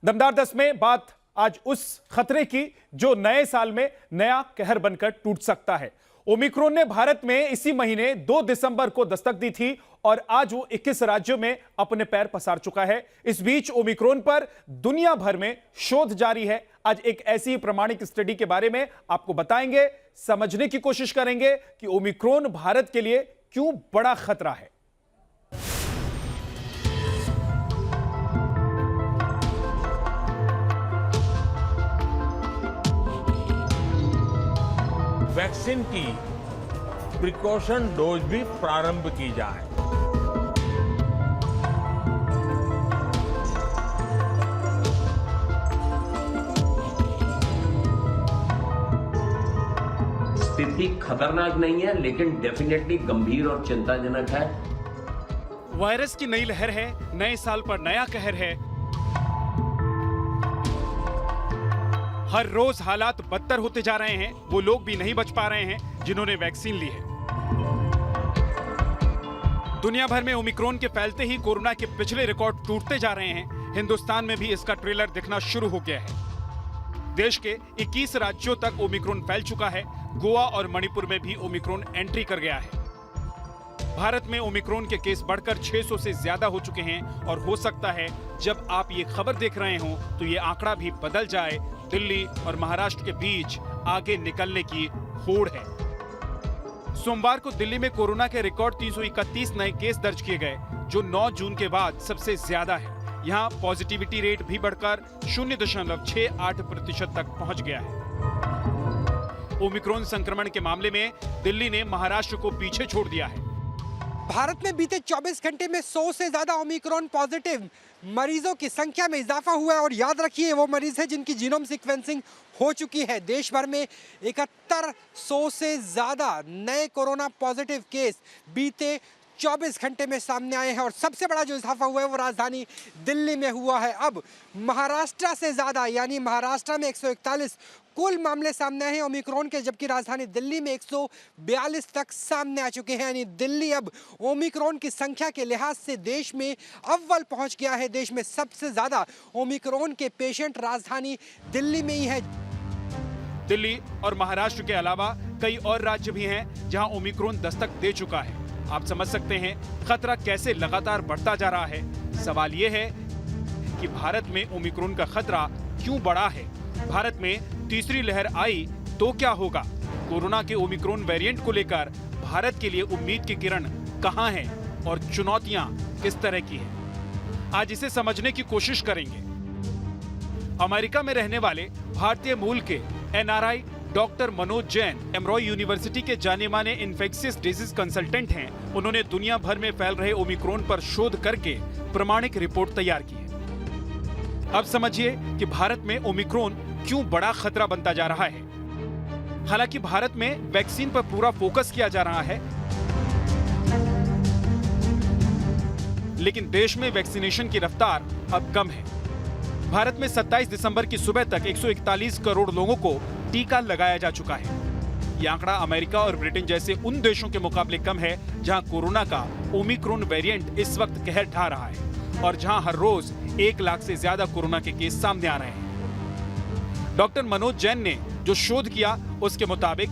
दमदार 10 में बात आज उस खतरे की जो नए साल में नया कहर बनकर टूट सकता है। ओमिक्रॉन ने भारत में इसी महीने 2 दिसंबर को दस्तक दी थी और आज वो 21 राज्यों में अपने पैर पसार चुका है। इस बीच ओमिक्रॉन पर दुनिया भर में शोध जारी है। आज एक ऐसी ही प्रमाणिक स्टडी के बारे में आपको बताएंगे, समझने की कोशिश करेंगे कि ओमिक्रॉन भारत के लिए क्यों बड़ा खतरा है। वैक्सीन की प्रिकॉशन डोज भी प्रारंभ की जाए। स्थिति खतरनाक नहीं है, लेकिन डेफिनेटली गंभीर और चिंताजनक है। वायरस की नई लहर है, नए साल पर नया कहर है। हर रोज हालात बदतर होते जा रहे हैं। वो लोग भी नहीं बच पा रहे हैं जिन्होंने वैक्सीन ली है। दुनिया भर में ओमिक्रॉन के फैलते ही कोरोना के पिछले रिकॉर्ड टूटते जा रहे हैं। हिंदुस्तान में भी इसका ट्रेलर दिखना शुरू हो गया है। देश के 21 राज्यों तक ओमिक्रॉन फैल चुका है। गोवा और मणिपुर में भी ओमिक्रॉन एंट्री कर गया है। भारत में ओमिक्रॉन के केस बढ़कर 600 से ज्यादा हो चुके हैं और हो सकता है जब आप ये खबर देख रहे हो तो ये आंकड़ा भी बदल जाए। दिल्ली और महाराष्ट्र के बीच आगे निकलने की होड़ है। सोमवार को दिल्ली में कोरोना के रिकॉर्ड 331 नए केस दर्ज किए गए, जो 9 जून के बाद सबसे ज्यादा है। यहाँ पॉजिटिविटी रेट भी बढ़कर 0.68% तक पहुंच गया है। ओमिक्रॉन संक्रमण के मामले में दिल्ली ने महाराष्ट्र को पीछे छोड़ दिया है। भारत में बीते 24 घंटे में 100 से ज्यादा ओमिक्रॉन पॉजिटिव मरीजों की संख्या में इजाफा हुआ है। और याद रखिए, वो मरीज है जिनकी जीनोम सीक्वेंसिंग हो चुकी है। देश भर में 7100 से ज्यादा नए कोरोना पॉजिटिव केस बीते 24 घंटे में सामने आए हैं। और सबसे बड़ा जो इजाफा हुआ है वो राजधानी दिल्ली में हुआ है। अब महाराष्ट्र से ज्यादा, यानी महाराष्ट्र में 141 कुल मामले सामने आए हैं ओमिक्रॉन के, जबकि राजधानी दिल्ली में 142 तक सामने आ चुके हैं। यानी दिल्ली अब ओमिक्रॉन की संख्या के लिहाज से देश में अव्वल पहुंच गया है। देश में सबसे ज्यादा ओमिक्रॉन के पेशेंट राजधानी दिल्ली में ही है। दिल्ली और महाराष्ट्र के अलावा कई और राज्य भी हैं जहां ओमिक्रॉन दस्तक दे चुका है। आप समझ सकते हैं खतरा कैसे लगातार बढ़ता जा रहा है। सवाल यह है कि भारत में ओमिक्रॉन का खतरा क्यों बढ़ा है। भारत में तीसरी लहर आई तो क्या होगा। कोरोना के ओमिक्रॉन वेरिएंट को लेकर भारत के लिए उम्मीद की किरण कहां है और चुनौतियां किस तरह की है, आज इसे समझने की कोशिश करेंगे। अमेरिका में रहने वाले भारतीय मूल के NRI doctor Manoj Jain Emory university के जाने माने इन्फेक्शियस डिजीज कंसल्टेंट हैं। उन्होंने दुनिया भर में फैल रहे ओमिक्रॉन पर शोध करके प्रमाणिक रिपोर्ट तैयार की है। अब समझिए कि भारत में ओमिक्रॉन क्यों बड़ा खतरा बनता जा रहा है। हालांकि भारत में वैक्सीन पर पूरा फोकस किया जा रहा है, लेकिन देश में वैक्सीनेशन की रफ्तार अब कम है। भारत में 27 दिसंबर की सुबह तक 141 करोड़ लोगों को टीका लगाया जा चुका है। यह आंकड़ा अमेरिका और ब्रिटेन जैसे उन देशों के मुकाबले कम है जहां कोरोना का ओमिक्रॉन वेरिएंट इस वक्त कहर ढा रहा है और जहां हर रोज 1 लाख से ज्यादा कोरोना के केस सामने आ रहे हैं। डॉक्टर मनोज जैन ने जो शोध किया उसके मुताबिक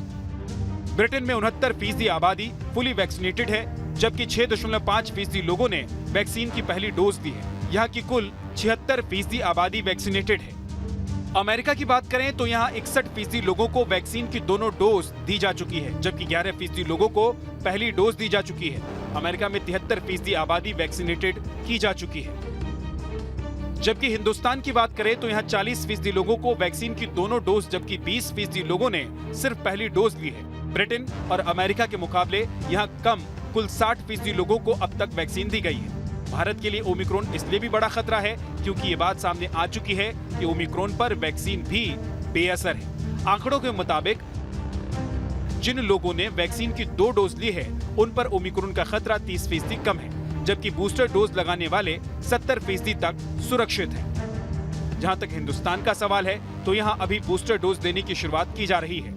ब्रिटेन में 69% आबादी फुली वैक्सीनेटेड है, जबकि 6.5% लोगों ने वैक्सीन की पहली डोज दी है। यहाँ की कुल 76% आबादी वैक्सीनेटेड है। अमेरिका की बात करें तो यहाँ 61% लोगों को वैक्सीन की दोनों डोज दी जा चुकी है, जबकि 11% लोगों को पहली डोज दी जा चुकी है। अमेरिका में 73% आबादी वैक्सीनेटेड की जा चुकी है। जबकि हिंदुस्तान की बात करें तो यहाँ 40% लोगों को वैक्सीन की दोनों डोज, जबकि 20% लोगों ने सिर्फ पहली डोज ली है। ब्रिटेन और अमेरिका के मुकाबले यहाँ कम कुल 60% लोगों को अब तक वैक्सीन दी गई है। भारत के लिए ओमिक्रॉन इसलिए भी बड़ा खतरा है क्योंकि ये बात सामने आ चुकी है कि ओमिक्रॉन पर वैक्सीन भी बेअसर है। आंकड़ों के मुताबिक जिन लोगों ने वैक्सीन की 2 डोज ली है उन पर ओमिक्रॉन का खतरा 30% कम है, जबकि बूस्टर डोज लगाने वाले 70% तक सुरक्षित हैं। जहां तक हिंदुस्तान का सवाल है तो यहां अभी बूस्टर डोज देने की शुरुआत की जा रही है।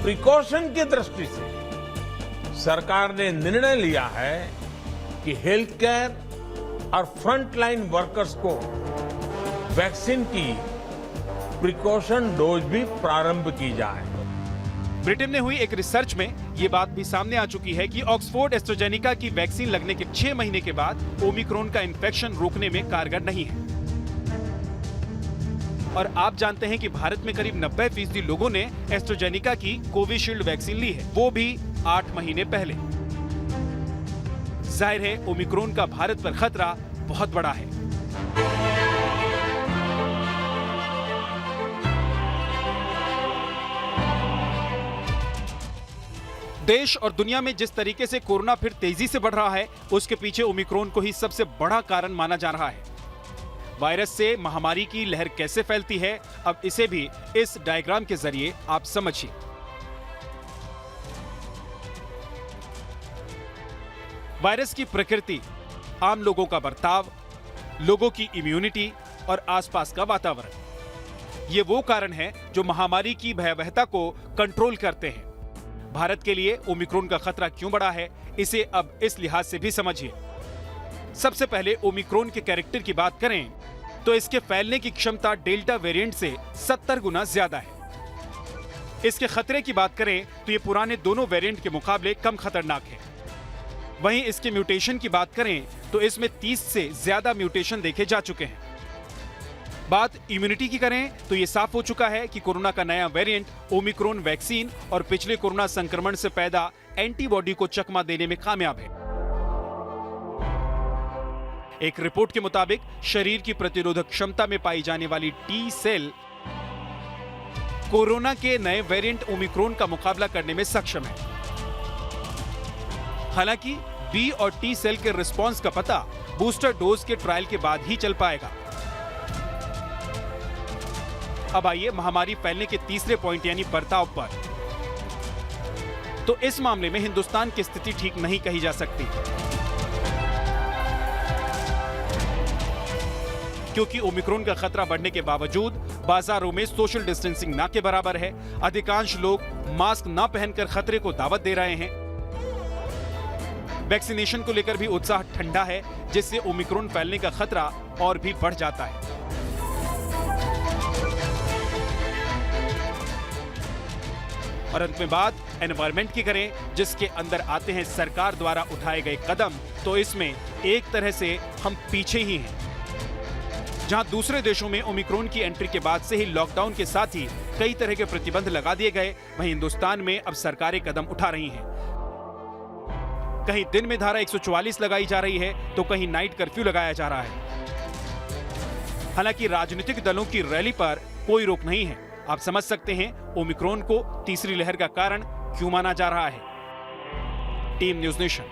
प्रिकॉशन की दृष्टि से सरकार ने निर्णय लिया है कि हेल्थ केयर और फ्रंटलाइन वर्कर्स को वैक्सीन की प्रिकॉशन डोज भी प्रारंभ की जाए। ब्रिटेन में हुई एक रिसर्च में ये बात भी सामने आ चुकी है कि ऑक्सफोर्ड एस्ट्राजेनेका की वैक्सीन लगने के 6 महीने के बाद ओमिक्रॉन का इन्फेक्शन रोकने में कारगर नहीं है। और आप जानते हैं कि भारत में करीब 90% लोगों ने एस्ट्राजेनेका की कोविशील्ड वैक्सीन ली है, वो भी 8 महीने पहले। जाहिर है ओमिक्रॉन का भारत पर खतरा बहुत बड़ा है। देश और दुनिया में जिस तरीके से कोरोना फिर तेजी से बढ़ रहा है, उसके पीछे ओमिक्रॉन को ही सबसे बड़ा कारण माना जा रहा है। वायरस से महामारी की लहर कैसे फैलती है, अब इसे भी इस डायग्राम के जरिए आप समझिए। वायरस की प्रकृति, आम लोगों का बर्ताव, लोगों की इम्यूनिटी और आसपास का वातावरण, ये वो कारण हैं जो महामारी की भयावहता को कंट्रोल करते हैं। भारत के लिए ओमिक्रॉन का खतरा क्यों बढ़ा है, इसे अब इस लिहाज से भी समझिए। सबसे पहले ओमिक्रॉन के कैरेक्टर की बात करें तो इसके फैलने की क्षमता डेल्टा वेरिएंट से 70 गुना ज्यादा है। इसके खतरे की बात करें तो ये पुराने दोनों वेरिएंट के मुकाबले कम खतरनाक है। वहीं इसके म्यूटेशन की बात करें तो इसमें 30 से ज्यादा म्यूटेशन देखे जा चुके हैं। बात इम्यूनिटी की करें तो यह साफ हो चुका है कि कोरोना का नया वेरिएंट ओमिक्रॉन वैक्सीन और पिछले कोरोना संक्रमण से पैदा एंटीबॉडी को चकमा देने में कामयाब है। एक रिपोर्ट के मुताबिक शरीर की प्रतिरोधक क्षमता में पाई जाने वाली टी सेल कोरोना के नए वेरिएंट ओमिक्रॉन का मुकाबला करने में सक्षम है। हालांकि बी और टी सेल के रिस्पांस का पता बूस्टर डोज के ट्रायल के बाद ही चल पाएगा। अब आइए महामारी फैलने के तीसरे पॉइंट यानी बर्ताव पर। तो इस मामले में हिंदुस्तान की स्थिति ठीक नहीं कही जा सकती, क्योंकि ओमिक्रॉन का खतरा बढ़ने के बावजूद बाजारों में सोशल डिस्टेंसिंग ना के बराबर है। अधिकांश लोग मास्क ना पहनकर खतरे को दावत दे रहे हैं। वैक्सीनेशन को लेकर भी उत्साह ठंडा है, जिससे ओमिक्रॉन फैलने का खतरा और भी बढ़ जाता है। और अंत में बात एनवायरमेंट की करें, जिसके अंदर आते हैं सरकार द्वारा उठाए गए कदम, तो इसमें एक तरह से हम पीछे ही हैं। जहां दूसरे देशों में ओमिक्रॉन की एंट्री के बाद से ही लॉकडाउन के साथ ही कई तरह के प्रतिबंध लगा दिए गए, वहीं हिंदुस्तान में अब सरकारें कदम उठा रही हैं। कहीं दिन में धारा 144 लगाई जा रही है तो कहीं नाइट कर्फ्यू लगाया जा रहा है। हालांकि राजनीतिक दलों की रैली पर कोई रोक नहीं है। आप समझ सकते हैं ओमिक्रॉन को तीसरी लहर का कारण क्यों माना जा रहा है। Team news nation.